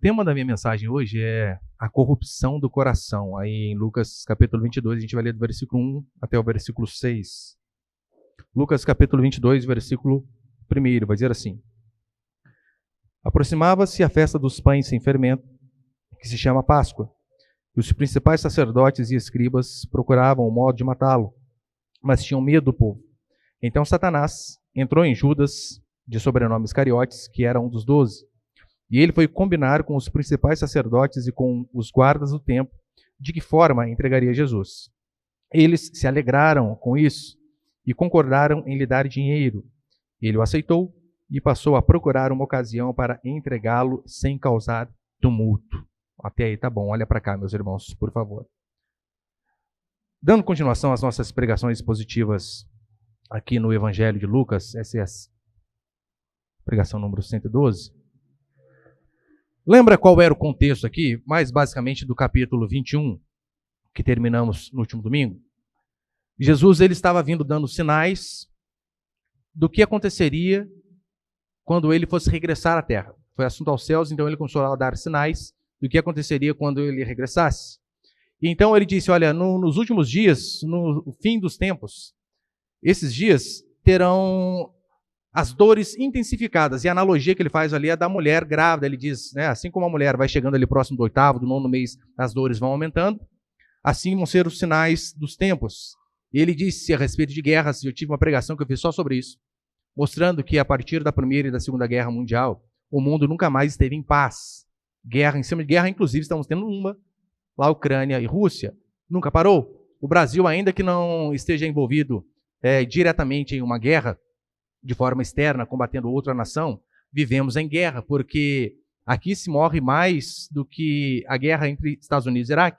tema da minha mensagem hoje é a corrupção do coração. Aí em Lucas capítulo 22, a gente vai ler do versículo 1 até o versículo 6. Lucas capítulo 22, versículo 1, vai dizer assim: Aproximava-se a festa dos pães sem fermento, que se chama Páscoa, e os principais sacerdotes e escribas procuravam o modo de matá-lo, mas tinham medo do povo. Então Satanás entrou em Judas, de sobrenome Iscariotes, que era um dos 12. E ele foi combinar com os principais sacerdotes e com os guardas do templo de que forma entregaria Jesus. Eles se alegraram com isso e concordaram em lhe dar dinheiro. Ele o aceitou e passou a procurar uma ocasião para entregá-lo sem causar tumulto. Até aí tá bom, olha para cá, meus irmãos, por favor. Dando continuação às nossas pregações positivas aqui no Evangelho de Lucas, essa é a pregação número 112. Lembra qual era o contexto aqui? Mais basicamente do capítulo 21, que terminamos no último domingo. Jesus ele estava vindo dando sinais do que aconteceria quando ele fosse regressar à terra. Foi assunto aos céus, então ele começou a dar sinais do que aconteceria quando ele regressasse. E então ele disse, olha, nos últimos dias, no fim dos tempos, esses dias terão as dores intensificadas. E a analogia que ele faz ali é da mulher grávida. Ele diz, né, assim como a mulher vai chegando ali próximo do 8º, do 9º mês, as dores vão aumentando, assim vão ser os sinais dos tempos. E ele disse a respeito de guerras, e eu tive uma pregação que eu fiz só sobre isso, mostrando que a partir da Primeira e da Segunda Guerra Mundial, o mundo nunca mais esteve em paz. Guerra em cima de guerra, inclusive estamos tendo uma, lá Ucrânia e Rússia, nunca parou. O Brasil, ainda que não esteja envolvido diretamente em uma guerra, de forma externa, combatendo outra nação, vivemos em guerra, porque aqui se morre mais do que a guerra entre Estados Unidos e Iraque.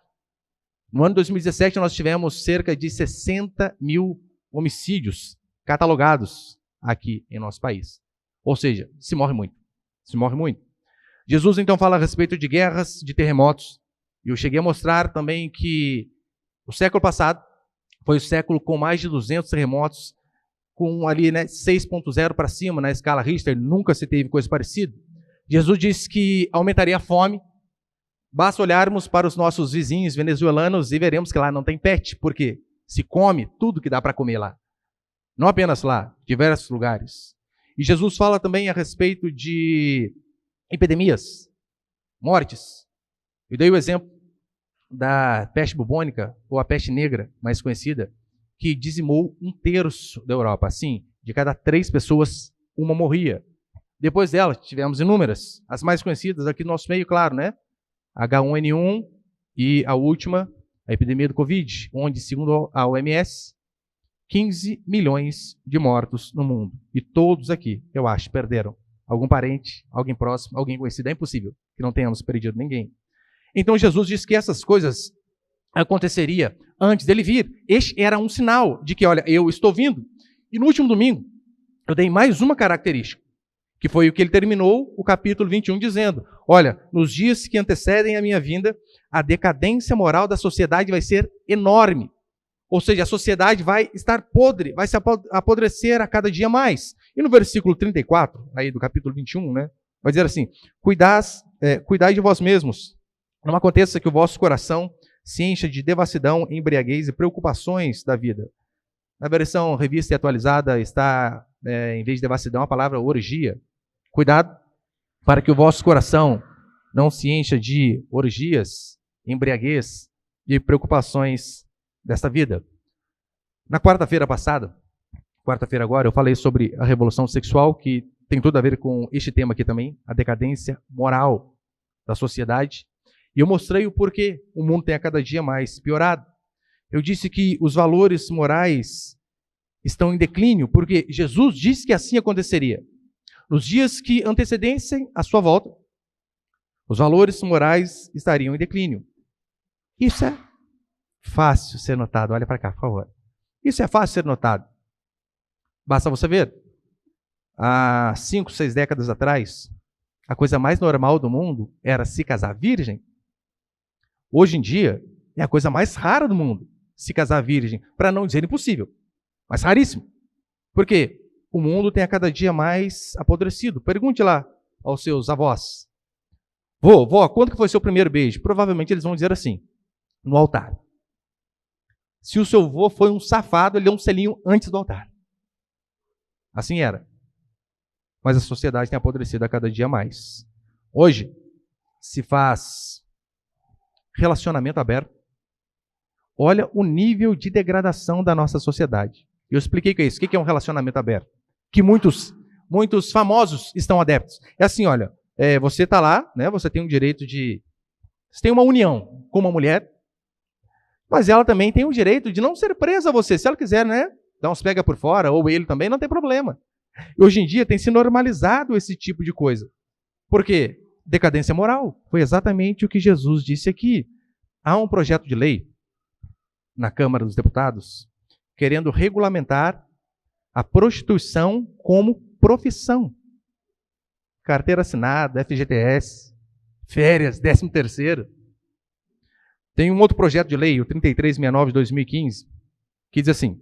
No ano de 2017, nós tivemos cerca de 60 mil homicídios catalogados aqui em nosso país. Ou seja, se morre muito. Se morre muito. Jesus, então, fala a respeito de guerras, de terremotos. E eu cheguei a mostrar também que o século passado foi o século com mais de 200 terremotos, com ali, né, 6.0 para cima na escala Richter, nunca se teve coisa parecida. Jesus disse que aumentaria a fome. Basta olharmos para os nossos vizinhos venezuelanos e veremos que lá não tem pet, porque se come tudo que dá para comer lá. Não apenas lá, diversos lugares. E Jesus fala também a respeito de epidemias, mortes. Eu dei o exemplo da peste bubônica, ou a peste negra, mais conhecida, que dizimou 1/3 da Europa. Assim, de cada 3 pessoas, uma morria. Depois dela, tivemos inúmeras. As mais conhecidas aqui no nosso meio, claro, né? H1N1 e a última, a epidemia do Covid, onde, segundo a OMS, 15 milhões de mortos no mundo. E todos aqui, eu acho, perderam algum parente, alguém próximo, alguém conhecido. É impossível que não tenhamos perdido ninguém. Então Jesus disse que essas coisas aconteceria antes dele vir. Este era um sinal de que, olha, eu estou vindo. E no último domingo, eu dei mais uma característica, que foi o que ele terminou o capítulo 21 dizendo, olha, nos dias que antecedem a minha vinda, a decadência moral da sociedade vai ser enorme. Ou seja, a sociedade vai estar podre, vai se apodrecer a cada dia mais. E no versículo 34, aí do capítulo 21, né, vai dizer assim, cuidai de vós mesmos, não aconteça que o vosso coração se encha de devassidão, embriaguez e preocupações da vida. Na versão revista e atualizada está, em vez de devassidão, a palavra orgia. Cuidado para que o vosso coração não se encha de orgias, embriaguez e preocupações desta vida. Na quarta-feira passada, quarta-feira agora, eu falei sobre a revolução sexual, que tem tudo a ver com este tema aqui também, a decadência moral da sociedade. E eu mostrei o porquê o mundo tem a cada dia mais piorado. Eu disse que os valores morais estão em declínio, porque Jesus disse que assim aconteceria. Nos dias que antecedessem a sua volta, os valores morais estariam em declínio. Isso é fácil ser notado. Olha para cá, por favor. Isso é fácil ser notado. Basta você ver. Há 5, 6 décadas atrás, a coisa mais normal do mundo era se casar virgem. Hoje em dia, é a coisa mais rara do mundo se casar virgem, para não dizer impossível, mas raríssimo. Por quê? O mundo tem a cada dia mais apodrecido. Pergunte lá aos seus avós. Vó, quando que foi seu primeiro beijo? Provavelmente eles vão dizer assim, no altar. Se o seu vô foi um safado, ele deu um selinho antes do altar. Assim era. Mas a sociedade tem apodrecido a cada dia mais. Hoje, se faz relacionamento aberto. Olha o nível de degradação da nossa sociedade. Eu expliquei o que é isso. O que é um relacionamento aberto? Que muitos famosos estão adeptos. É assim, olha, você está lá, né? Você tem o direito de... Você tem uma união com uma mulher, mas ela também tem o direito de não ser presa a você. Se ela quiser, né? Dar uns pega por fora, ou ele também, não tem problema. Hoje em dia tem se normalizado esse tipo de coisa. Por quê? Decadência moral. Foi exatamente o que Jesus disse aqui. Há um projeto de lei na Câmara dos Deputados querendo regulamentar a prostituição como profissão. Carteira assinada, FGTS, férias, 13º. Tem um outro projeto de lei, o 3369 de 2015, que diz assim: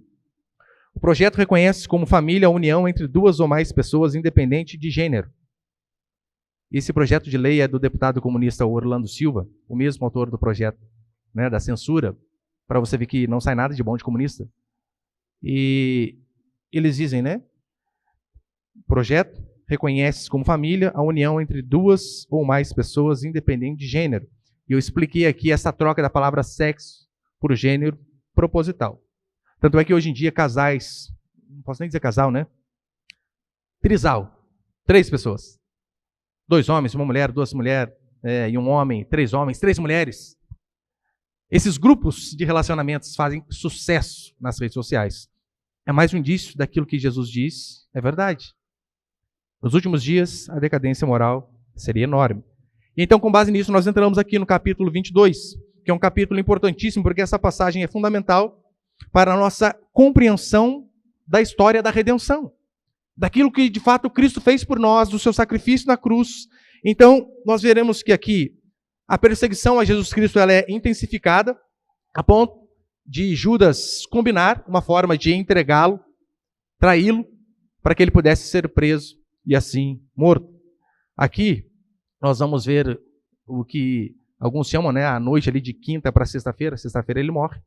o projeto reconhece como família a união entre duas ou mais pessoas independente de gênero. Esse projeto de lei é do deputado comunista Orlando Silva, o mesmo autor do projeto, né, da censura, para você ver que não sai nada de bom de comunista. E eles dizem, né? O projeto reconhece como família a união entre duas ou mais pessoas independente de gênero. E eu expliquei aqui essa troca da palavra sexo por gênero proposital. Tanto é que hoje em dia casais, não posso nem dizer casal, né? Trisal, 3 pessoas. 2 homens, 1 mulher, 2 mulheres, e 1 homem, 3 homens, 3 mulheres. Esses grupos de relacionamentos fazem sucesso nas redes sociais. É mais um indício daquilo que Jesus diz, é verdade. Nos últimos dias, a decadência moral seria enorme. E então, com base nisso, nós entramos aqui no capítulo 22, que é um capítulo importantíssimo, porque essa passagem é fundamental para a nossa compreensão da história da redenção. Daquilo que, de fato, Cristo fez por nós, do seu sacrifício na cruz. Então, nós veremos que aqui a perseguição a Jesus Cristo ela é intensificada, a ponto de Judas combinar uma forma de entregá-lo, traí-lo, para que ele pudesse ser preso e assim morto. Aqui, nós vamos ver o que alguns chamam, né, a noite ali de quinta para sexta-feira. Sexta-feira ele morre.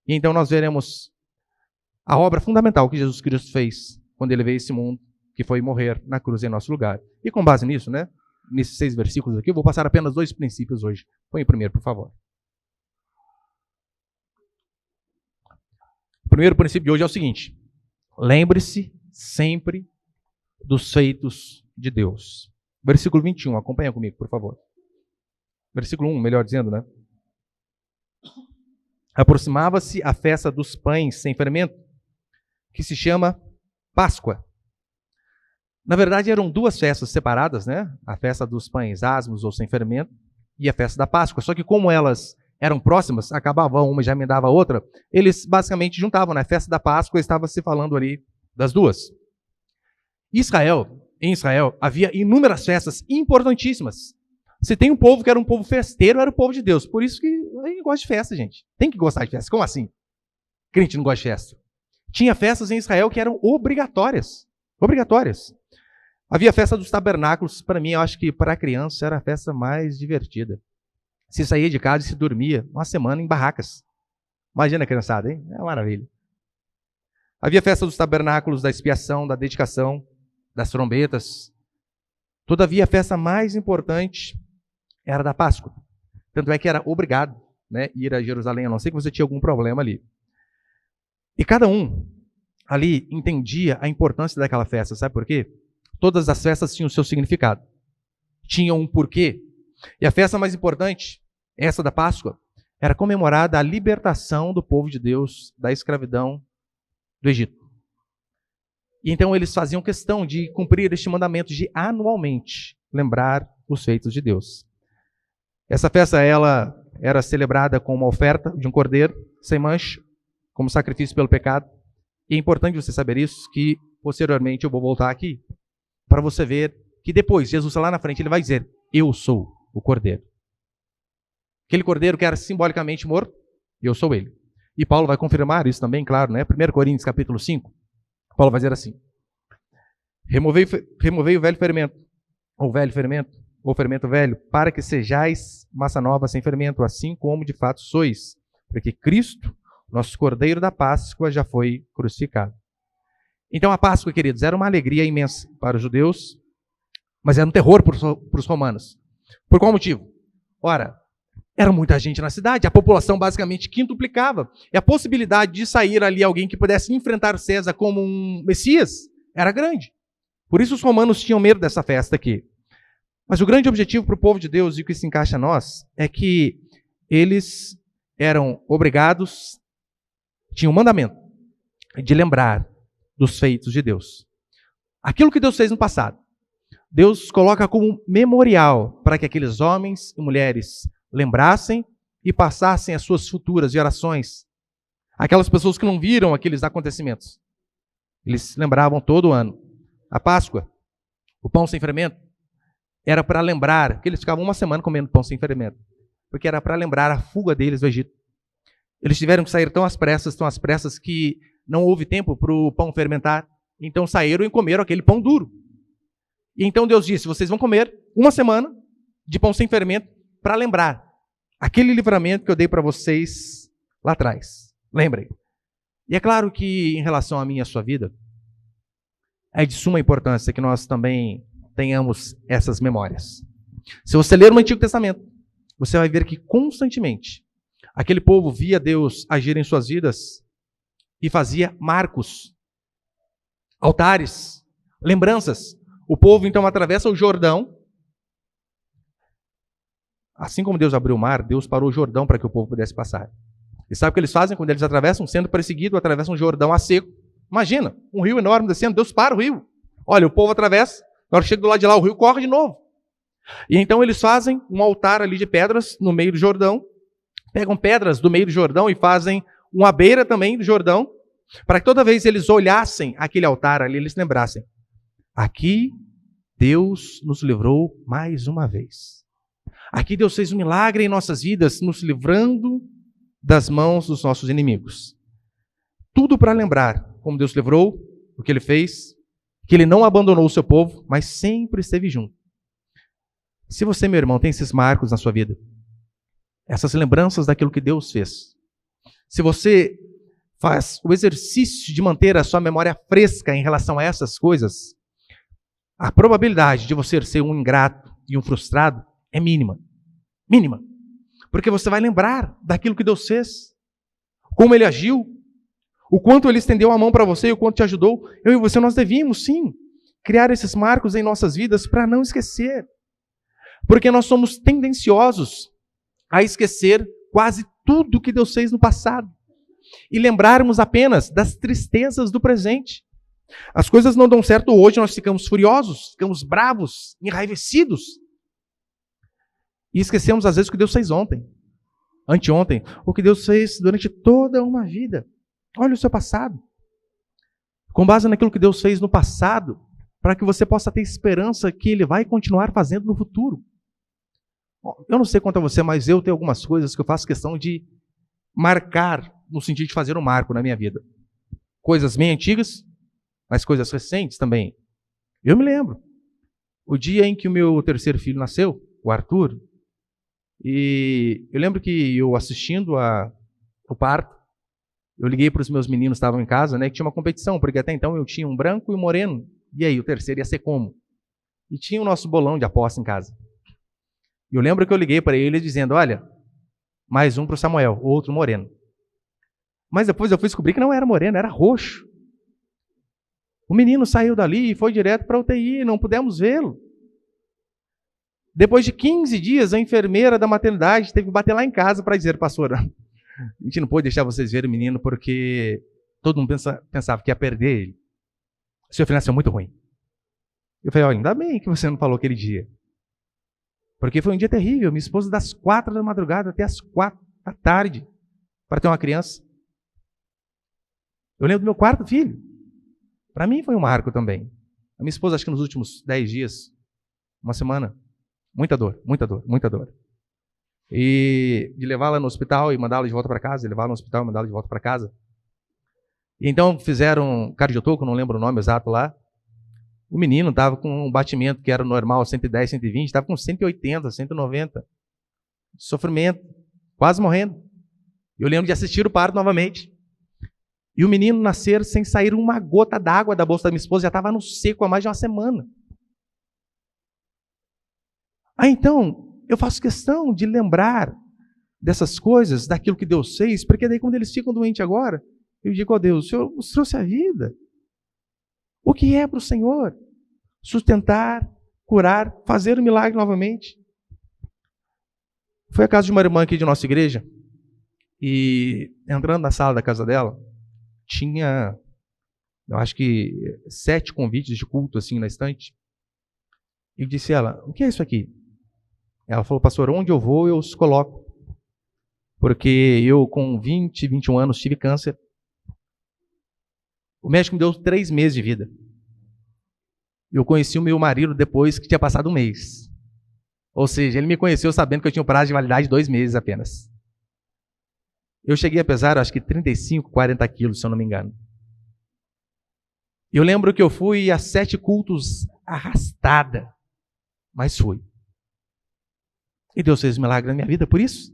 E então nós veremos a obra fundamental que Jesus Cristo fez quando ele veio a esse mundo, que foi morrer na cruz em nosso lugar. E com base nisso, né, nesses 6 versículos aqui, eu vou passar apenas 2 princípios hoje. Põe o primeiro, por favor. O primeiro princípio de hoje é o seguinte: lembre-se sempre dos feitos de Deus. Versículo 21, acompanha comigo, por favor. Versículo 1, melhor dizendo, né? Aproximava-se a festa dos pães sem fermento, que se chama Páscoa. Na verdade, eram 2 festas separadas, né? A festa dos pães asmos ou sem fermento e a festa da Páscoa. Só que como elas eram próximas, acabava uma e já emendava a outra, eles basicamente juntavam, né? A festa da Páscoa estava se falando ali das 2. Em Israel, havia inúmeras festas importantíssimas. Se tem um povo que era um povo festeiro, era o povo de Deus. Por isso que a gente gosta de festa, gente. Tem que gostar de festa. Como assim? Crente não gosta de festa. Tinha festas em Israel que eram obrigatórias. Obrigatórias. Havia a festa dos tabernáculos. Para mim, eu acho que para a criança era a festa mais divertida. Se saía de casa e se dormia uma semana em barracas. Imagina a criançada, hein? É uma maravilha. Havia a festa dos tabernáculos, da expiação, da dedicação, das trombetas. Todavia, a festa mais importante era da Páscoa. Tanto é que era obrigado, né, ir a Jerusalém, a não ser que você tinha algum problema ali. E cada um ali entendia a importância daquela festa. Sabe por quê? Todas as festas tinham o seu significado. Tinham um porquê. E a festa mais importante, essa da Páscoa, era comemorada a libertação do povo de Deus da escravidão do Egito. E então eles faziam questão de cumprir este mandamento de anualmente lembrar os feitos de Deus. Essa festa ela era celebrada com uma oferta de um cordeiro sem mancha, como sacrifício pelo pecado. E é importante você saber isso, que posteriormente eu vou voltar aqui, para você ver que depois, Jesus lá na frente, ele vai dizer: eu sou o cordeiro. Aquele cordeiro que era simbolicamente morto, eu sou ele. E Paulo vai confirmar isso também, claro, né? 1 Coríntios capítulo 5, Paulo vai dizer assim: removei o velho fermento, ou fermento velho, para que sejais massa nova sem fermento, assim como de fato sois, porque Cristo, nosso Cordeiro da Páscoa, já foi crucificado. Então a Páscoa, queridos, era uma alegria imensa para os judeus, mas era um terror para os romanos. Por qual motivo? Ora, era muita gente na cidade, a população basicamente quintuplicava, e a possibilidade de sair ali alguém que pudesse enfrentar César como um Messias era grande. Por isso os romanos tinham medo dessa festa aqui. Mas o grande objetivo para o povo de Deus, e o que se encaixa a nós, é que eles eram obrigados, tinham um mandamento de lembrar dos feitos de Deus. Aquilo que Deus fez no passado, Deus coloca como memorial para que aqueles homens e mulheres lembrassem e passassem as suas futuras gerações. Aquelas pessoas que não viram aqueles acontecimentos. Eles lembravam todo ano. A Páscoa, o pão sem fermento, era para lembrar, que eles ficavam uma semana comendo pão sem fermento, porque era para lembrar a fuga deles do Egito. Eles tiveram que sair tão às pressas que não houve tempo para o pão fermentar, então saíram e comeram aquele pão duro. E então Deus disse, vocês vão comer uma semana de pão sem fermento para lembrar aquele livramento que eu dei para vocês lá atrás. Lembrem. E é claro que em relação a mim e a sua vida, é de suma importância que nós também tenhamos essas memórias. Se você ler o Antigo Testamento, você vai ver que constantemente aquele povo via Deus agir em suas vidas e fazia marcos, altares, lembranças. O povo então atravessa o Jordão. Assim como Deus abriu o mar, Deus parou o Jordão para que o povo pudesse passar. E sabe o que eles fazem quando eles atravessam, sendo perseguidos, atravessam o Jordão a seco? Imagina, um rio enorme descendo, Deus para o rio. Olha, o povo atravessa, na hora que chega do lado de lá, o rio corre de novo. E então eles fazem um altar ali de pedras no meio do Jordão, pegam pedras do meio do Jordão e fazem uma beira também do Jordão, para que toda vez eles olhassem aquele altar ali, eles lembrassem, aqui Deus nos livrou mais uma vez. Aqui Deus fez um milagre em nossas vidas, nos livrando das mãos dos nossos inimigos. Tudo para lembrar como Deus livrou, o que Ele fez, que Ele não abandonou o seu povo, mas sempre esteve junto. Se você, meu irmão, tem esses marcos na sua vida, essas lembranças daquilo que Deus fez, se você faz o exercício de manter a sua memória fresca em relação a essas coisas, a probabilidade de você ser um ingrato e um frustrado é mínima. Mínima. Porque você vai lembrar daquilo que Deus fez, como Ele agiu, o quanto Ele estendeu a mão para você e o quanto te ajudou. Eu e você, nós devíamos, sim, criar esses marcos em nossas vidas para não esquecer. Porque nós somos tendenciosos a esquecer quase tudo que Deus fez no passado e lembrarmos apenas das tristezas do presente. As coisas não dão certo hoje, nós ficamos furiosos, ficamos bravos, enraivecidos. E esquecemos às vezes o que Deus fez ontem, anteontem, o que Deus fez durante toda uma vida. Olha o seu passado. Com base naquilo que Deus fez no passado, para que você possa ter esperança que Ele vai continuar fazendo no futuro. Eu não sei quanto a você, mas eu tenho algumas coisas que eu faço questão de marcar, no sentido de fazer um marco na minha vida. Coisas bem antigas, mas coisas recentes também. Eu me lembro. O dia em que o meu terceiro filho nasceu, o Arthur, e eu lembro que eu assistindo o parto, eu liguei para os meus meninos que estavam em casa, né, que tinha uma competição, porque até então eu tinha um branco e um moreno. E aí, o terceiro ia ser como? E tinha o nosso bolão de aposta em casa. E eu lembro que eu liguei para ele dizendo, olha, mais um para o Samuel, outro moreno. Mas depois eu fui descobrir que não era moreno, era roxo. O menino saiu dali e foi direto para a UTI, não pudemos vê-lo. Depois de 15 dias, a enfermeira da maternidade teve que bater lá em casa para dizer, pastora, a gente não pode deixar vocês verem o menino porque todo mundo pensava que ia perder ele. O seu filho nasceu muito ruim. Eu falei, olha, ainda bem que você não falou aquele dia. Porque foi um dia terrível. Minha esposa das 4 da madrugada até as 4 da tarde para ter uma criança. Eu lembro do meu quarto filho. Para mim foi um marco também. A minha esposa, acho que nos últimos 10 dias, uma semana, muita dor, muita dor, muita dor. E de levá-la no hospital e mandá-la de volta para casa, levá-la no hospital e mandá-la de volta para casa. E então fizeram um cardiotoco, não lembro o nome exato lá. O menino estava com um batimento que era normal, 110, 120, estava com 180, 190. Sofrimento, quase morrendo. Eu lembro de assistir o parto novamente. E o menino nascer sem sair uma gota d'água da bolsa da minha esposa, já estava no seco há mais de uma semana. Então, eu faço questão de lembrar dessas coisas, daquilo que Deus fez, porque daí quando eles ficam doentes agora, eu digo, ó Deus, o Senhor nos trouxe a vida. O que é para o Senhor? Sustentar, curar, fazer o milagre novamente. Foi a casa de uma irmã aqui de nossa igreja, e entrando na sala da casa dela, tinha, eu acho que 7 convites de culto assim na estante. E disse ela, o que é isso aqui? Ela falou, pastor, onde eu vou eu os coloco. Porque eu com 20, 21 anos tive câncer. O médico me deu 3 meses de vida. Eu conheci o meu marido depois que tinha passado um mês. Ou seja, ele me conheceu sabendo que eu tinha um prazo de validade de 2 meses apenas. Eu cheguei a pesar, acho que 35, 40 quilos, se eu não me engano. Eu lembro que eu fui a 7 cultos arrastada, mas fui. E Deus fez um milagre na minha vida por isso.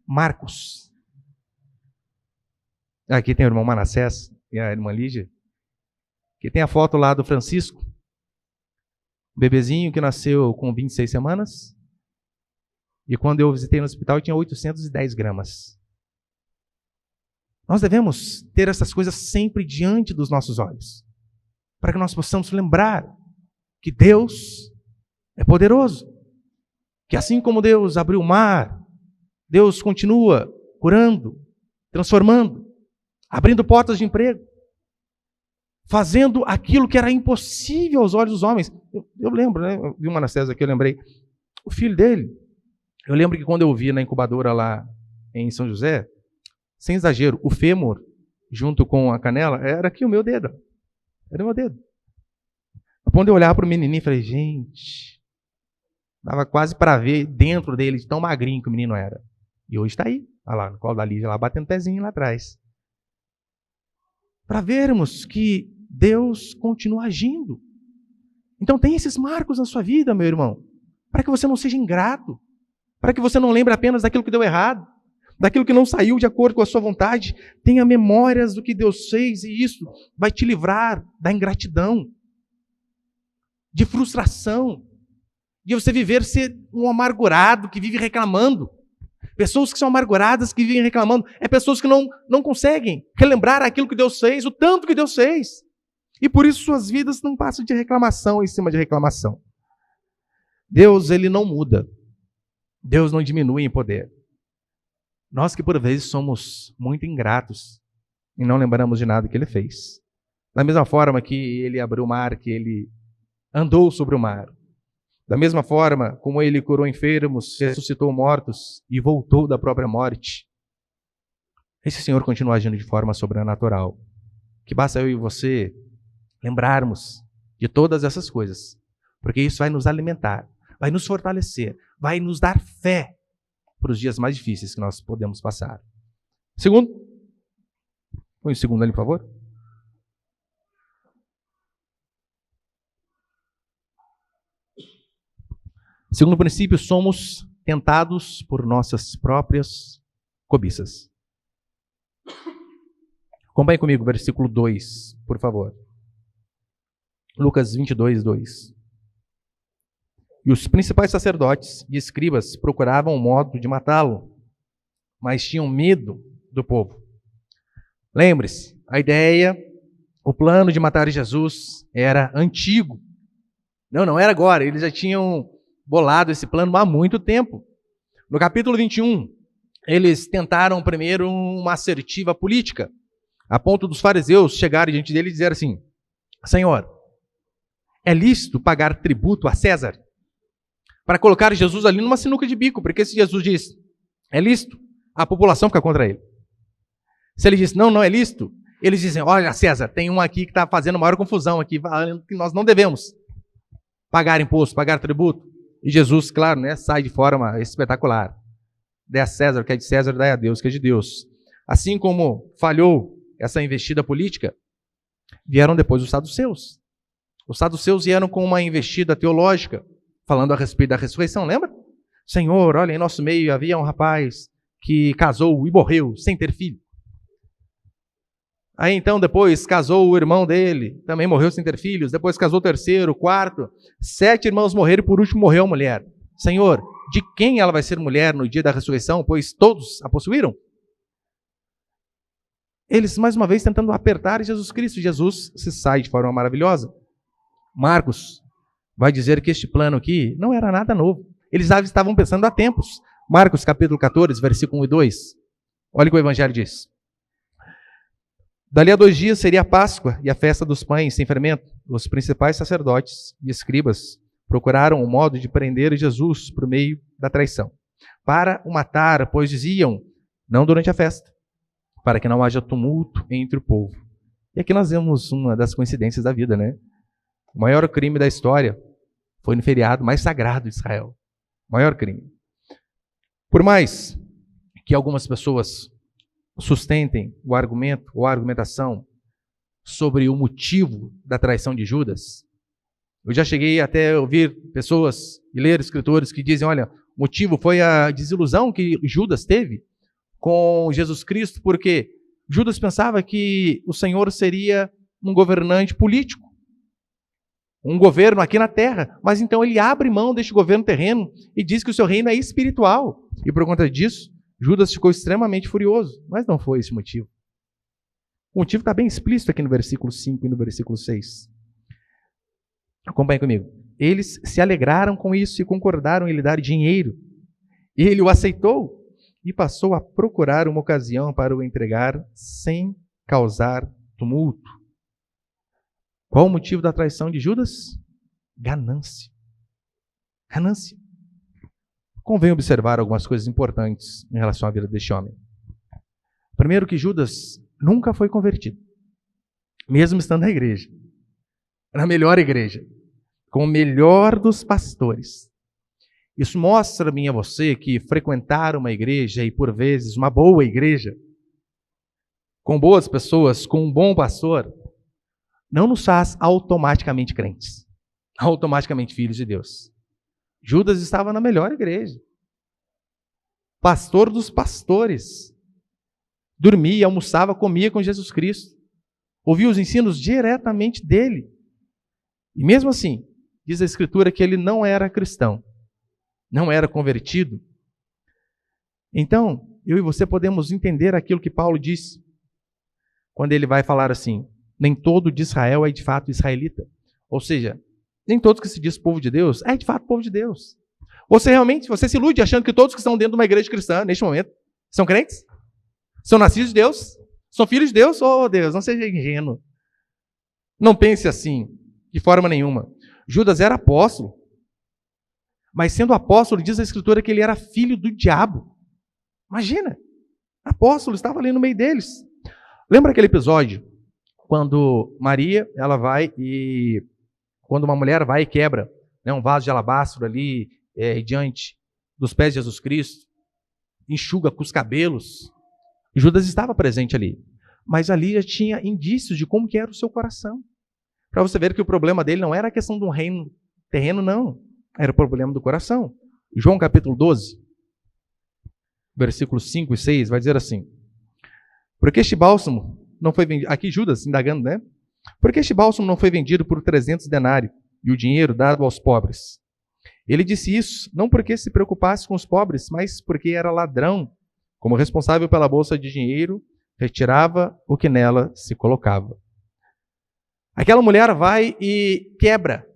Marcos. Aqui tem o irmão Manassés e a irmã Lígia, que tem a foto lá do Francisco, bebezinho que nasceu com 26 semanas, e quando eu visitei no hospital tinha 810 gramas. Nós devemos ter essas coisas sempre diante dos nossos olhos, para que nós possamos lembrar que Deus é poderoso, que assim como Deus abriu o mar, Deus continua curando, transformando, abrindo portas de emprego, fazendo aquilo que era impossível aos olhos dos homens. Eu lembro, né? Eu vi o Manassés aqui, eu lembrei. O filho dele, eu lembro que quando eu vi na incubadora lá em São José, sem exagero, o fêmur, junto com a canela, era aqui o meu dedo. Era o meu dedo. Quando eu olhava para o menininho, falei, gente, dava quase para ver dentro dele, de tão magrinho que o menino era. E hoje está aí, olha lá, no colo da Lígia, lá batendo pezinho lá atrás. Para vermos que Deus continua agindo. Então tem esses marcos na sua vida, meu irmão, para que você não seja ingrato, para que você não lembre apenas daquilo que deu errado, daquilo que não saiu de acordo com a sua vontade. Tenha memórias do que Deus fez, e isso vai te livrar da ingratidão, de frustração, de você viver ser um amargurado que vive reclamando. Pessoas que são amarguradas, que vivem reclamando, é pessoas que não conseguem relembrar aquilo que Deus fez, o tanto que Deus fez. E por isso suas vidas não passam de reclamação em cima de reclamação. Deus, ele não muda. Deus não diminui em poder. Nós que por vezes somos muito ingratos e não lembramos de nada que ele fez. Da mesma forma que ele abriu o mar, que ele andou sobre o mar. Da mesma forma como ele curou enfermos, ressuscitou mortos e voltou da própria morte. Esse Senhor continua agindo de forma sobrenatural. Que basta eu e você lembrarmos de todas essas coisas, porque isso vai nos alimentar, vai nos fortalecer, vai nos dar fé para os dias mais difíceis que nós podemos passar. Segundo, põe o segundo ali, por favor. Segundo princípio, somos tentados por nossas próprias cobiças. Acompanhe comigo o versículo 2, por favor. Lucas 22, 2. E os principais sacerdotes e escribas procuravam um modo de matá-lo, mas tinham medo do povo. Lembre-se, a ideia, o plano de matar Jesus era antigo. Não era agora, eles já tinham bolado esse plano há muito tempo. No capítulo 21, eles tentaram primeiro uma assertiva política, a ponto dos fariseus chegarem diante dele e dizer assim: Senhor, é lícito pagar tributo a César? Para colocar Jesus ali numa sinuca de bico, porque se Jesus diz, é lícito, a população fica contra ele. Se ele diz, não é lícito, eles dizem, olha César, tem um aqui que está fazendo maior confusão aqui, falando que nós não devemos pagar imposto, pagar tributo. E Jesus, claro, sai de forma espetacular. Dê a César o que é de César, dai a Deus o que é de Deus. Assim como falhou essa investida política, vieram depois os saduceus. Os saduceus vieram com uma investida teológica, falando a respeito da ressurreição, lembra? Senhor, olha, em nosso meio havia um rapaz que casou e morreu sem ter filho. Aí então depois casou o irmão dele, também morreu sem ter filhos. Depois casou o terceiro, o quarto. 7 irmãos morreram e por último morreu a mulher. Senhor, de quem ela vai ser mulher no dia da ressurreição, pois todos a possuíram? Eles, mais uma vez, tentando apertar Jesus Cristo. Jesus se sai de forma maravilhosa. Marcos vai dizer que este plano aqui não era nada novo. Eles já estavam pensando há tempos. Marcos capítulo 14, versículo 1 e 2. Olha o que o Evangelho diz. Dali a 2 dias seria a Páscoa e a festa dos pães sem fermento. Os principais sacerdotes e escribas procuraram um modo de prender Jesus por meio da traição, para o matar, pois diziam, não durante a festa, para que não haja tumulto entre o povo. E aqui nós vemos uma das coincidências da vida, né? O maior crime da história foi no feriado mais sagrado de Israel. O maior crime. Por mais que algumas pessoas sustentem o argumento ou a argumentação sobre o motivo da traição de Judas, eu já cheguei até a ouvir pessoas e ler escritores que dizem, olha, o motivo foi a desilusão que Judas teve com Jesus Cristo, porque Judas pensava que o Senhor seria um governante político, um governo aqui na terra, mas então ele abre mão deste governo terreno e diz que o seu reino é espiritual. E por conta disso, Judas ficou extremamente furioso, mas não foi esse o motivo. O motivo está bem explícito aqui no versículo 5 e no versículo 6. Acompanhe comigo. Eles se alegraram com isso e concordaram em lhe dar dinheiro. Ele o aceitou e passou a procurar uma ocasião para o entregar sem causar tumulto. Qual o motivo da traição de Judas? Ganância. Ganância. Convém observar algumas coisas importantes em relação à vida deste homem. Primeiro, que Judas nunca foi convertido, mesmo estando na igreja, na melhor igreja, com o melhor dos pastores. Isso mostra a mim e a você que frequentar uma igreja, e por vezes uma boa igreja, com boas pessoas, com um bom pastor, não nos faz automaticamente crentes, automaticamente filhos de Deus. Judas estava na melhor igreja, pastor dos pastores, dormia, almoçava, comia com Jesus Cristo, ouvia os ensinos diretamente dele. E mesmo assim, diz a Escritura que ele não era cristão, não era convertido. Então, eu e você podemos entender aquilo que Paulo disse, quando ele vai falar assim, nem todo de Israel é de fato israelita. Ou seja, nem todos que se diz povo de Deus é de fato povo de Deus. Você se ilude achando que todos que estão dentro de uma igreja cristã, neste momento, são crentes? São nascidos de Deus? São filhos de Deus? Oh Deus, não seja ingênuo. Não pense assim, de forma nenhuma. Judas era apóstolo, mas sendo apóstolo, diz a Escritura que ele era filho do diabo. Imagina, apóstolo, estava ali no meio deles. Lembra aquele episódio, quando Maria, quando uma mulher vai e quebra, né, um vaso de alabastro ali, diante dos pés de Jesus Cristo, enxuga com os cabelos. Judas estava presente ali, mas ali já tinha indícios de como que era o seu coração. Para você ver que o problema dele não era a questão de um reino terreno, não. Era o problema do coração. João capítulo 12, versículos 5 e 6, vai dizer assim, porque este bálsamo não foi vendido, aqui Judas indagando, né? Porque este bálsamo não foi vendido por 300 denários e o dinheiro dado aos pobres. Ele disse isso não porque se preocupasse com os pobres, mas porque era ladrão. Como responsável pela bolsa de dinheiro, retirava o que nela se colocava. Aquela mulher vai e quebra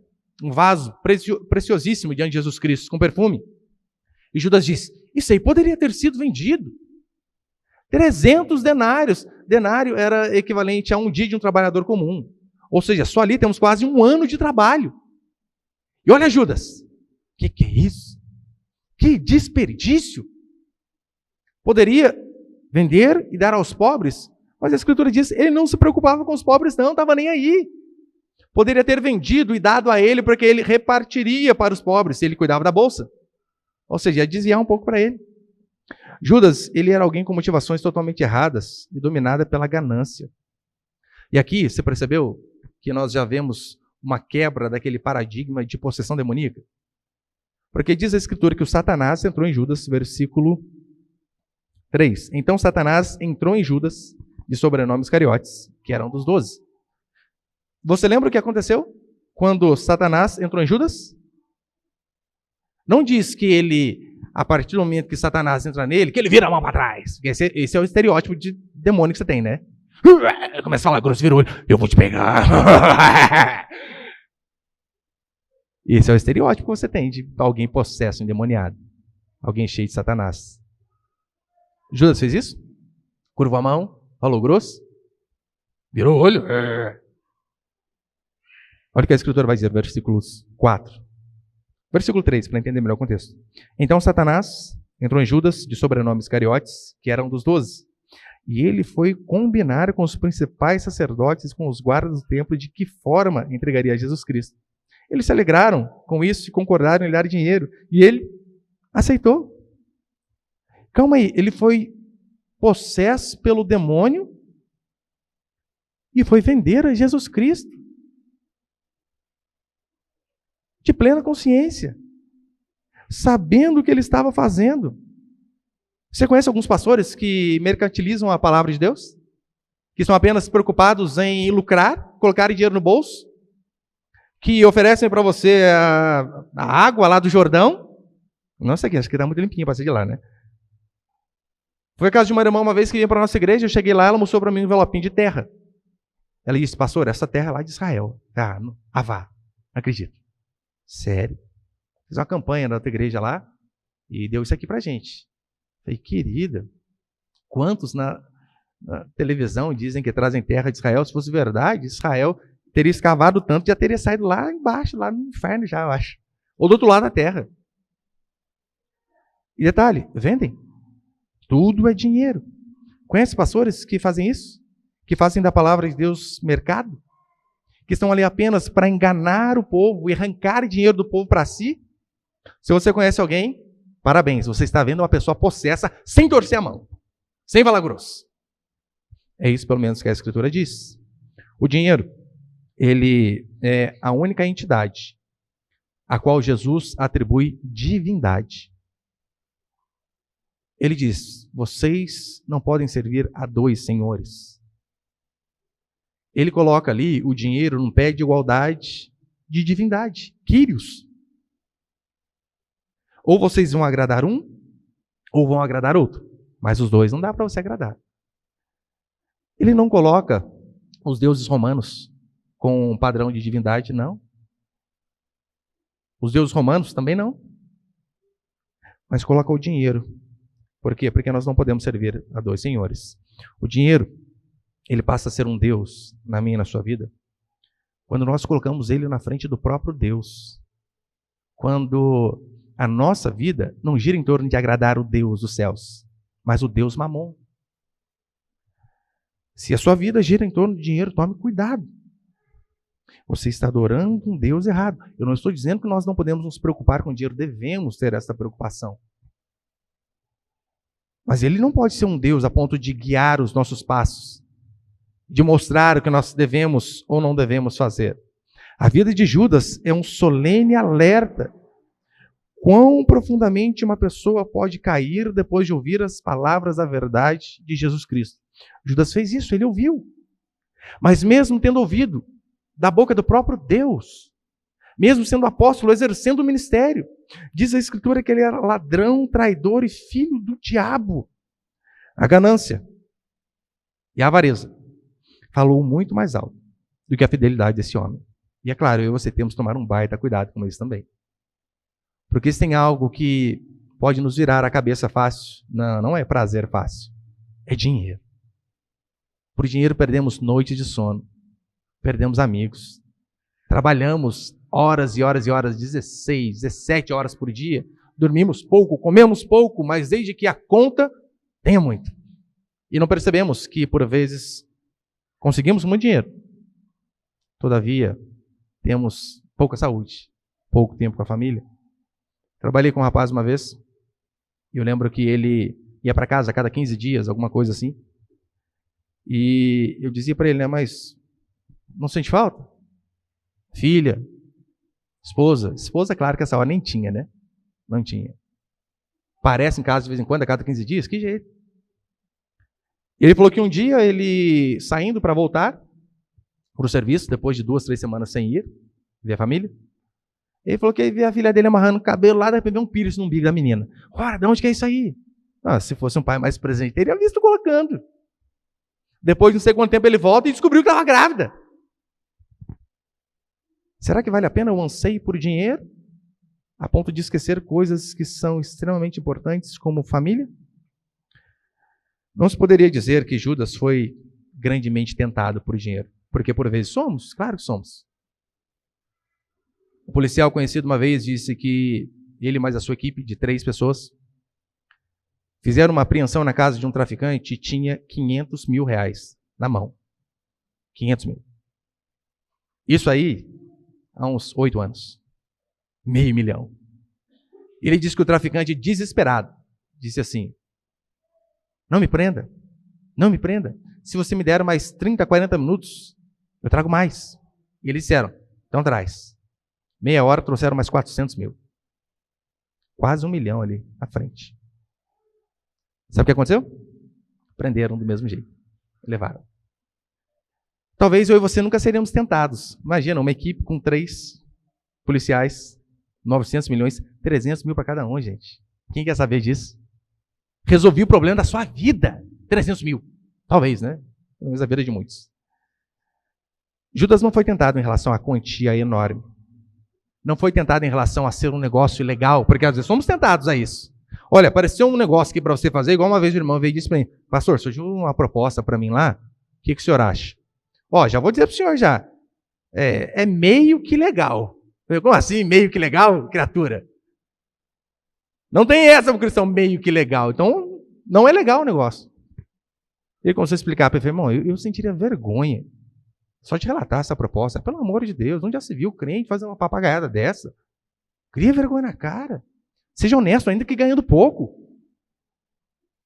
um vaso preciosíssimo diante de Jesus Cristo, com perfume. E Judas diz, isso aí poderia ter sido vendido. 300 denários. Denário era equivalente a um dia de um trabalhador comum. Ou seja, só ali temos quase um ano de trabalho. E olha Judas, o que é isso? Que desperdício! Poderia vender e dar aos pobres, mas a Escritura diz, ele não se preocupava com os pobres não, estava nem aí. Poderia ter vendido e dado a ele, porque ele repartiria para os pobres, se ele cuidava da bolsa. Ou seja, ia desviar um pouco para ele. Judas, ele era alguém com motivações totalmente erradas e dominada pela ganância. E aqui, você percebeu que nós já vemos uma quebra daquele paradigma de possessão demoníaca? Porque diz a Escritura que o Satanás entrou em Judas, versículo 3. Então Satanás entrou em Judas, de sobrenome Iscariotes, que era um dos 12. Você lembra o que aconteceu quando Satanás entrou em Judas? Não diz que ele, a partir do momento que Satanás entra nele, que ele vira a mão para trás. Esse é o estereótipo de demônio que você tem, né? Começa a falar grosso, vira o olho, eu vou te pegar. Esse é o estereótipo que você tem de alguém possesso, endemoniado. Alguém cheio de Satanás. Judas fez isso? Curvou a mão, falou grosso, virou o olho. Olha o que a Escritura vai dizer, versículos 4. Versículo 3, para entender melhor o contexto. Então Satanás entrou em Judas, de sobrenome Iscariotes, que era um dos 12. E ele foi combinar com os principais sacerdotes e com os guardas do templo de que forma entregaria a Jesus Cristo. Eles se alegraram com isso e concordaram em lhe dar dinheiro. E ele aceitou. Calma aí, ele foi possesso pelo demônio e foi vender a Jesus Cristo. De plena consciência. Sabendo o que ele estava fazendo. Você conhece alguns pastores que mercantilizam a palavra de Deus? Que estão apenas preocupados em lucrar, colocarem dinheiro no bolso? Que oferecem para você a água lá do Jordão? Nossa, aqui, acho que está muito limpinho para ser de lá, né? Foi a casa de uma irmã uma vez que vinha para a nossa igreja, eu cheguei lá, ela mostrou para mim um envelopinho de terra. Ela disse, pastor, essa terra é lá de Israel. Ah, não, Avá, não acredito. Sério. Fiz uma campanha na outra igreja lá e deu isso aqui para a gente. Falei, querida, quantos na televisão dizem que trazem terra de Israel? Se fosse verdade, Israel teria escavado tanto, já teria saído lá embaixo, lá no inferno já, eu acho. Ou do outro lado da terra. E detalhe, vendem. Tudo é dinheiro. Conhece pastores que fazem isso? Que fazem da palavra de Deus mercado? Que estão ali apenas para enganar o povo e arrancar dinheiro do povo para si? Se você conhece alguém, parabéns, você está vendo uma pessoa possessa sem torcer a mão, sem falar grosso. É isso pelo menos que a Escritura diz. O dinheiro, ele é a única entidade a qual Jesus atribui divindade. Ele diz, vocês não podem servir a dois senhores. Ele coloca ali o dinheiro num pé de igualdade de divindade, Kyrios. Ou vocês vão agradar um, ou vão agradar outro. Mas os dois não dá para você agradar. Ele não coloca os deuses romanos com um padrão de divindade, não. Os deuses romanos também não. Mas coloca o dinheiro. Por quê? Porque nós não podemos servir a dois senhores. O dinheiro, ele passa a ser um Deus na minha e na sua vida quando nós colocamos ele na frente do próprio Deus. Quando a nossa vida não gira em torno de agradar o Deus dos céus, mas o Deus Mamon. Se a sua vida gira em torno de dinheiro, tome cuidado. Você está adorando um Deus errado. Eu não estou dizendo que nós não podemos nos preocupar com dinheiro, devemos ter essa preocupação. Mas ele não pode ser um Deus a ponto de guiar os nossos passos, de mostrar o que nós devemos ou não devemos fazer. A vida de Judas é um solene alerta. Quão profundamente uma pessoa pode cair depois de ouvir as palavras da verdade de Jesus Cristo. Judas fez isso, ele ouviu. Mas mesmo tendo ouvido da boca do próprio Deus, mesmo sendo apóstolo, exercendo o ministério, diz a Escritura que ele era ladrão, traidor e filho do diabo. A ganância e a avareza falou muito mais alto do que a fidelidade desse homem. E é claro, eu e você temos que tomar um baita cuidado com isso também. Porque se tem algo que pode nos virar a cabeça fácil, não é prazer fácil, é dinheiro. Por dinheiro perdemos noites de sono, perdemos amigos, trabalhamos horas e horas e horas, 16, 17 horas por dia, dormimos pouco, comemos pouco, mas desde que a conta tenha muito. E não percebemos que, por vezes, conseguimos muito dinheiro. Todavia, temos pouca saúde, pouco tempo com a família. Trabalhei com um rapaz uma vez, e eu lembro que ele ia para casa a cada 15 dias, alguma coisa assim. E eu dizia para ele, né, mas não sente falta? filha, esposa. Esposa, claro que essa hora nem tinha, né? Não tinha. Aparece em casa de vez em quando, a cada 15 dias, que jeito. Ele falou que um dia ele, saindo para voltar para o serviço, depois de 2, 3 semanas sem ir, ver a família, ele falou que ele vê a filha dele amarrando o cabelo lá, daí pegou um pires no umbigo da menina. Ora, de onde que é isso aí? Ah, se fosse um pai mais presente, teria visto colocando. Depois de não sei quanto tempo ele volta e descobriu que estava grávida. Será que vale a pena o anseio por dinheiro, a ponto de esquecer coisas que são extremamente importantes, como família? Não se poderia dizer que Judas foi grandemente tentado por dinheiro, porque por vezes somos, claro que somos. Um policial conhecido uma vez disse que ele mais a sua equipe de 3 pessoas fizeram uma apreensão na casa de um traficante e tinha 500 mil reais na mão. 500 mil. Isso aí há uns 8 anos. $500 mil. Ele disse que o traficante, desesperado, disse assim: não me prenda, não me prenda. Se você me der mais 30, 40 minutos, eu trago mais. E eles disseram: então traz. Meia hora trouxeram mais 400 mil. Quase 1 milhão ali à frente. Sabe o que aconteceu? Prenderam do mesmo jeito. Levaram. Talvez eu e você nunca seríamos tentados. Imagina, uma equipe com 3 policiais, 900 milhões, 300 mil para cada um, gente. Quem quer saber disso? Resolvi o problema da sua vida. 300 mil. Talvez, né? Talvez a vida de muitos. Judas não foi tentado em relação à quantia enorme. Não foi tentado em relação a ser um negócio ilegal, porque às vezes somos tentados a isso. Olha, apareceu um negócio aqui para você fazer, igual uma vez o irmão veio e disse para mim: pastor, surgiu uma proposta para mim lá, o que o senhor acha? Ó, já vou dizer para o senhor já, é meio que legal. Eu, como assim, meio que legal, criatura? Não tem essa para o cristão, meio que legal. Então, não é legal o negócio. Ele começou a explicar para ele: irmão, eu sentiria vergonha só de relatar essa proposta. Pelo amor de Deus, onde já se viu o crente fazer uma papagaiada dessa? Cria vergonha na cara. Seja honesto, ainda que ganhando pouco.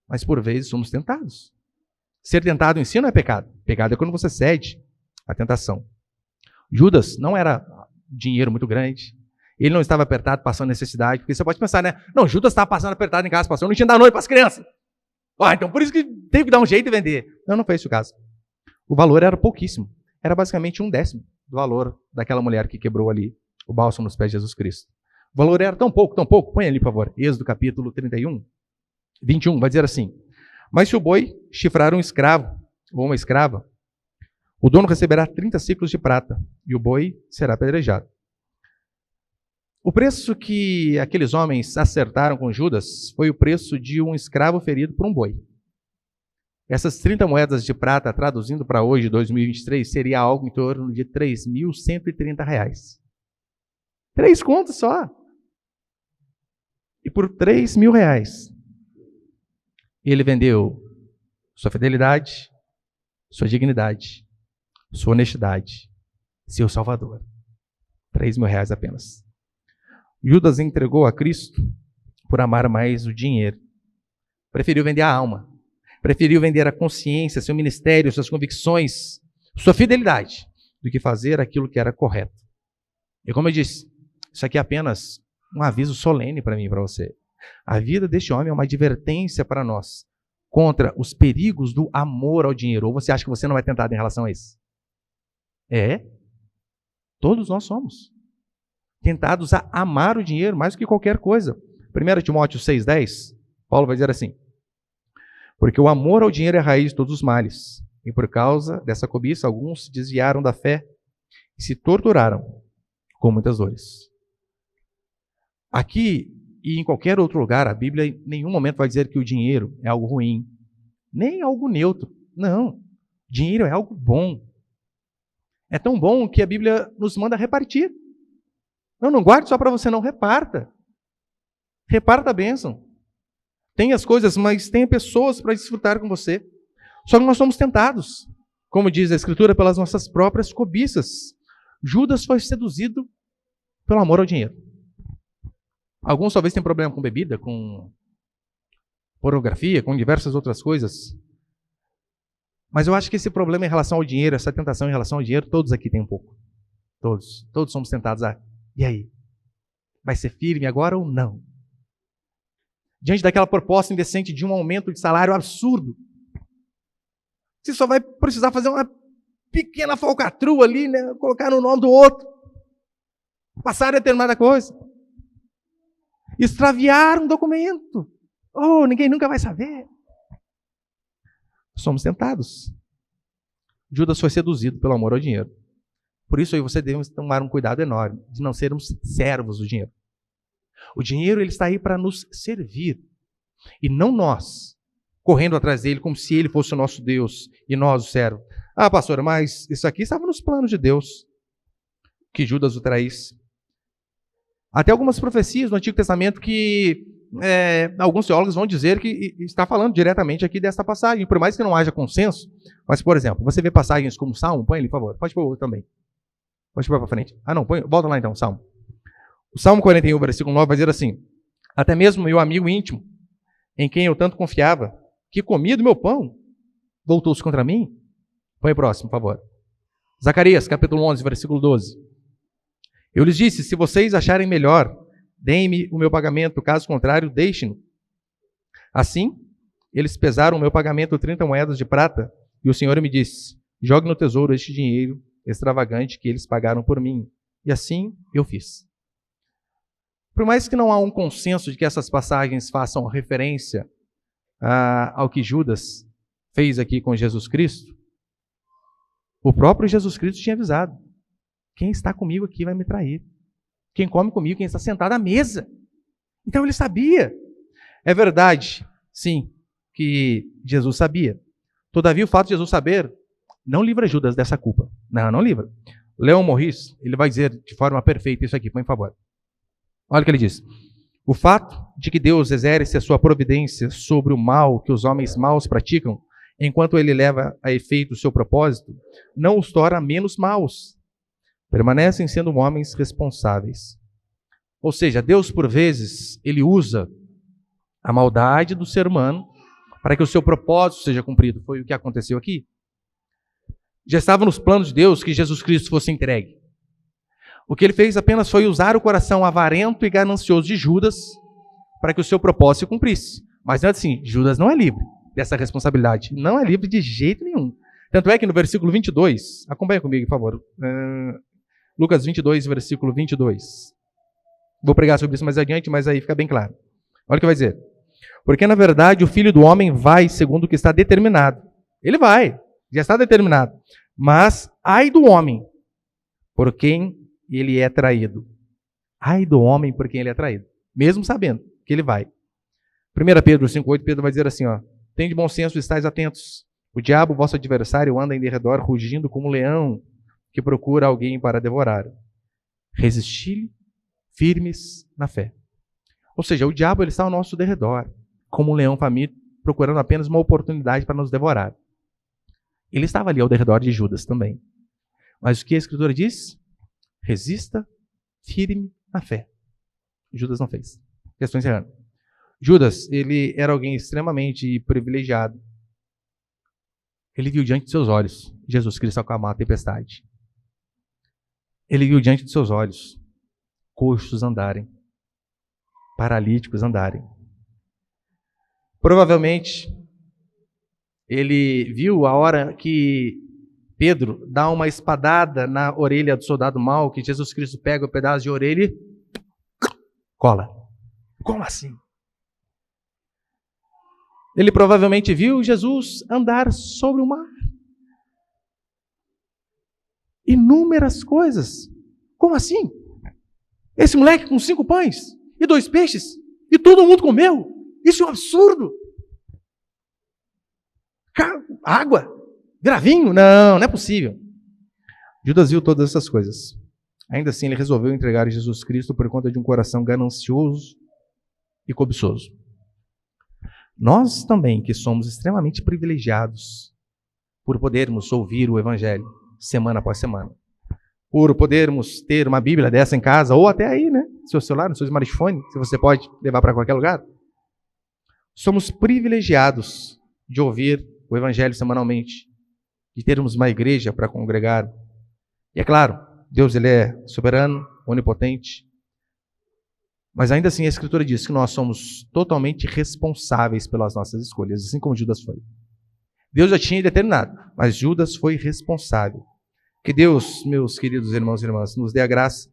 Mas por vezes somos tentados. Ser tentado em si não é pecado. Pecado é quando você cede à tentação. Judas não era dinheiro muito grande. Ele não estava apertado, passando necessidade. Porque você pode pensar, né? Não, Judas estava passando apertado em casa, pastor, não tinha dar noite para as crianças. Então por isso que teve que dar um jeito e vender. Não foi esse o caso. O valor era pouquíssimo. Era basicamente 1/10 do valor daquela mulher que quebrou ali o bálsamo nos pés de Jesus Cristo. O valor era tão pouco, põe ali, por favor, Êxodo capítulo 31, 21, vai dizer assim: mas se o boi chifrar um escravo ou uma escrava, o dono receberá 30 ciclos de prata e o boi será apedrejado. O preço que aqueles homens acertaram com Judas foi o preço de um escravo ferido por um boi. Essas 30 moedas de prata, traduzindo para hoje, 2023, seria algo em torno de R$3.130. 3 contos só. E por R$3.000, ele vendeu sua fidelidade, sua dignidade, sua honestidade, seu Salvador. R$3.000 apenas. Judas entregou a Cristo por amar mais o dinheiro. Preferiu vender a alma. Preferiu vender a consciência, seu ministério, suas convicções, sua fidelidade, do que fazer aquilo que era correto. E como eu disse, isso aqui é apenas um aviso solene para mim e para você. A vida deste homem é uma advertência para nós contra os perigos do amor ao dinheiro. Ou você acha que você não é tentado em relação a isso? Todos nós somos tentados a amar o dinheiro mais do que qualquer coisa. 1 Timóteo 6,10, Paulo vai dizer assim: porque o amor ao dinheiro é a raiz de todos os males, e por causa dessa cobiça alguns se desviaram da fé e se torturaram com muitas dores. Aqui e em qualquer outro lugar, a Bíblia em nenhum momento vai dizer que o dinheiro é algo ruim, nem algo neutro. Não, dinheiro é algo bom. É tão bom que a Bíblia nos manda repartir. Não guarde só para você, não, reparta. Reparta a bênção. Tem as coisas, mas tem pessoas para desfrutar com você. Só que nós somos tentados, como diz a Escritura, pelas nossas próprias cobiças. Judas foi seduzido pelo amor ao dinheiro. Alguns talvez tenham problema com bebida, com pornografia, com diversas outras coisas. Mas eu acho que esse problema em relação ao dinheiro, essa tentação em relação ao dinheiro, todos aqui têm um pouco. Todos somos tentados a, e aí? Vai ser firme agora ou não? Diante daquela proposta indecente de um aumento de salário absurdo, você só vai precisar fazer uma pequena falcatrua ali, né? Colocar no nome do outro, passar determinada coisa, extraviar um documento. Oh, ninguém nunca vai saber. Somos tentados. Judas foi seduzido pelo amor ao dinheiro. Por isso, eu e você devemos tomar um cuidado enorme de não sermos servos do dinheiro. O dinheiro ele está aí para nos servir. E não nós, correndo atrás dele como se ele fosse o nosso Deus e nós o servo. Ah, pastor, mas isso aqui estava nos planos de Deus, que Judas o traísse. Até algumas profecias no Antigo Testamento que alguns teólogos vão dizer que está falando diretamente aqui desta passagem, por mais que não haja consenso. Mas, por exemplo, você vê passagens como Salmo, põe ali, por favor. Pode pôr também. Pode pôr para frente. Ah, não, volta lá então, Salmo. O Salmo 41, versículo 9, vai dizer assim: até mesmo meu amigo íntimo, em quem eu tanto confiava, que comia do meu pão, voltou-se contra mim. Põe próximo, por favor. Zacarias, capítulo 11, versículo 12. Eu lhes disse, se vocês acharem melhor, deem-me o meu pagamento, caso contrário, deixem-no. Assim, eles pesaram o meu pagamento 30 moedas de prata, e o Senhor me disse, jogue no tesouro este dinheiro extravagante que eles pagaram por mim. E assim eu fiz. Por mais que não há um consenso de que essas passagens façam referência ao que Judas fez aqui com Jesus Cristo, o próprio Jesus Cristo tinha avisado. Quem está comigo aqui vai me trair. Quem come comigo, quem está sentado à mesa. Então ele sabia. É verdade, sim, que Jesus sabia. Todavia, o fato de Jesus saber não livra Judas dessa culpa. Não livra. Leon Morris, ele vai dizer de forma perfeita isso aqui, por favor. Olha o que ele diz. O fato de que Deus exerce a sua providência sobre o mal que os homens maus praticam, enquanto ele leva a efeito o seu propósito, não os torna menos maus. Permanecem sendo homens responsáveis. Ou seja, Deus, por vezes, ele usa a maldade do ser humano para que o seu propósito seja cumprido. Foi o que aconteceu aqui. Já estava nos planos de Deus que Jesus Cristo fosse entregue. O que ele fez apenas foi usar o coração avarento e ganancioso de Judas para que o seu propósito se cumprisse. Mas não é assim, Judas não é livre dessa responsabilidade. Não é livre de jeito nenhum. Tanto é que no versículo 22, acompanha comigo, por favor. Lucas 22, versículo 22. Vou pregar sobre isso mais adiante, mas aí fica bem claro. Olha o que vai dizer. Porque, na verdade, o Filho do Homem vai segundo o que está determinado. Ele vai, já está determinado. Mas, ai do homem, por quem ele é traído. Ai do homem por quem ele é traído. Mesmo sabendo que ele vai. 1 Pedro 5,8, Pedro vai dizer assim, tende bom senso e estáis atentos. O diabo, vosso adversário, anda em derredor, rugindo como um leão que procura alguém para devorar. Resisti-lhe, firmes na fé. Ou seja, o diabo ele está ao nosso derredor, como um leão faminto, procurando apenas uma oportunidade para nos devorar. Ele estava ali ao derredor de Judas também. Mas o que a Escritura diz? Resista firme na fé. Judas não fez. Estou encerrando. Judas, ele era alguém extremamente privilegiado. Ele viu diante de seus olhos Jesus Cristo acalmar a tempestade. Ele viu diante de seus olhos coxos andarem, paralíticos andarem. Provavelmente, ele viu a hora que Pedro dá uma espadada na orelha do soldado mau, que Jesus Cristo pega o pedaço de orelha e cola. Como assim? Ele provavelmente viu Jesus andar sobre o mar. Inúmeras coisas. Como assim? Esse moleque com 5 pães e 2 peixes e todo mundo comeu. Isso é um absurdo. Água? Gravinho? Não é possível. Judas viu todas essas coisas. Ainda assim, ele resolveu entregar Jesus Cristo por conta de um coração ganancioso e cobiçoso. Nós também, que somos extremamente privilegiados por podermos ouvir o Evangelho semana após semana, por podermos ter uma Bíblia dessa em casa, ou até aí, né? Seu celular, no seu smartphone, se você pode levar para qualquer lugar. Somos privilegiados de ouvir o Evangelho semanalmente, de termos uma igreja para congregar. E é claro, Deus, Ele é soberano, onipotente. Mas ainda assim a Escritura diz que nós somos totalmente responsáveis pelas nossas escolhas, assim como Judas foi. Deus já tinha determinado, mas Judas foi responsável. Que Deus, meus queridos irmãos e irmãs, nos dê a graça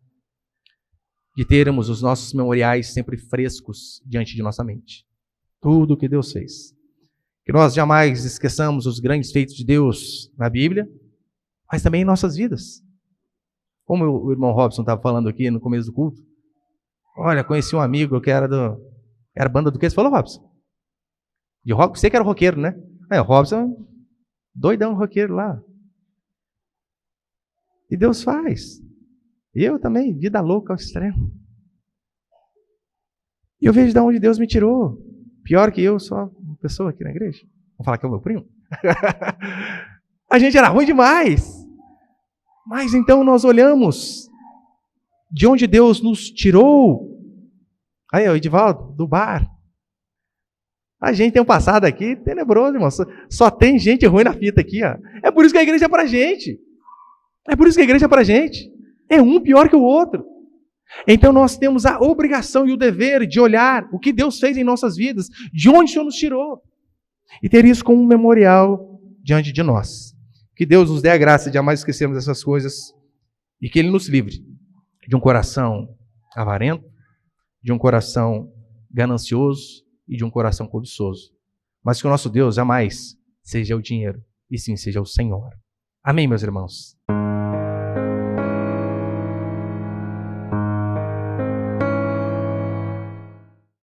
de termos os nossos memoriais sempre frescos diante de nossa mente. Tudo o que Deus fez. Que nós jamais esqueçamos os grandes feitos de Deus na Bíblia, mas também em nossas vidas. Como o irmão Robson estava falando aqui no começo do culto, olha, conheci um amigo que era banda do que? Você falou, Robson? De rock, você que era roqueiro, né? O Robson, doidão roqueiro lá. E Deus faz. Eu também, vida louca ao extremo. E eu vejo de onde Deus me tirou. Pior que eu, só uma pessoa aqui na igreja. Vou falar que é o meu primo. A gente era ruim demais. Mas então nós olhamos de onde Deus nos tirou. Aí, o Edivaldo, do bar. A gente tem um passado aqui tenebroso, irmão. Só tem gente ruim na fita aqui, ó. É por isso que a igreja é pra gente. É por isso que a igreja é pra gente. É um pior que o outro. Então nós temos a obrigação e o dever de olhar o que Deus fez em nossas vidas, de onde o Senhor nos tirou, e ter isso como um memorial diante de nós. Que Deus nos dê a graça de jamais esquecermos essas coisas e que Ele nos livre de um coração avarento, de um coração ganancioso e de um coração cobiçoso. Mas que o nosso Deus jamais seja o dinheiro, e sim seja o Senhor. Amém, meus irmãos?